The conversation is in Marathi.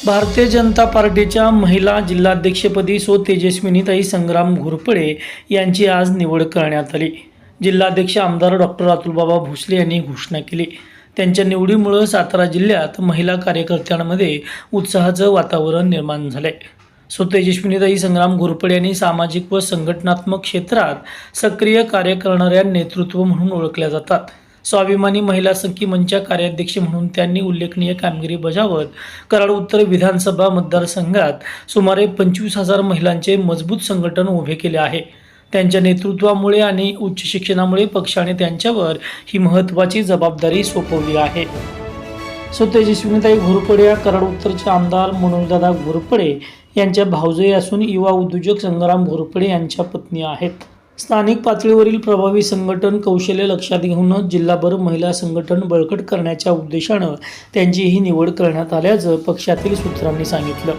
भारतीय जनता पार्टीच्या महिला जिल्हाध्यक्षपदी तेजस्विनीताई संग्राम घोरपडे यांची आज निवड करण्यात आली। जिल्हाध्यक्ष आमदार डॉक्टर अतुलबाबा भोसले यांनी घोषणा केली। त्यांच्या निवडीमुळे सातारा जिल्ह्यात महिला कार्यकर्त्यांमध्ये उत्साहाचं वातावरण निर्माण झाले। तेजस्विनीताई संग्राम घोरपडे यांनी सामाजिक व संघटनात्मक क्षेत्रात सक्रिय कार्य करणाऱ्या नेतृत्व म्हणून ओळखल्या जातात। स्वाभिमानी महिला सखी मंचच्या कार्याध्यक्ष म्हणून त्यांनी उल्लेखनीय कामगिरी बजावत कराड उत्तर विधानसभा मतदारसंघात सुमारे 25,000 महिलांचे मजबूत संघटन उभे केले आहे। त्यांच्या नेतृत्वामुळे आणि उच्च शिक्षणामुळे पक्षाने त्यांच्यावर ही महत्त्वाची जबाबदारी सोपवली आहे। तेजस्विनीताई घोरपडे या कराड उत्तरचे आमदार मनोजदादा घोरपडे यांच्या भावजय असून युवा उद्योजक संग्राम घोरपडे यांच्या पत्नी आहेत। स्थानिक पातळीवरील प्रभावी संघटन कौशल्य लक्षात घेऊन जिल्हाभर महिला संघटन बळकट करण्याच्या उद्देशाने त्यांची ही निवड करण्यात आल्याचं पक्षातील सूत्रांनी सांगितलं।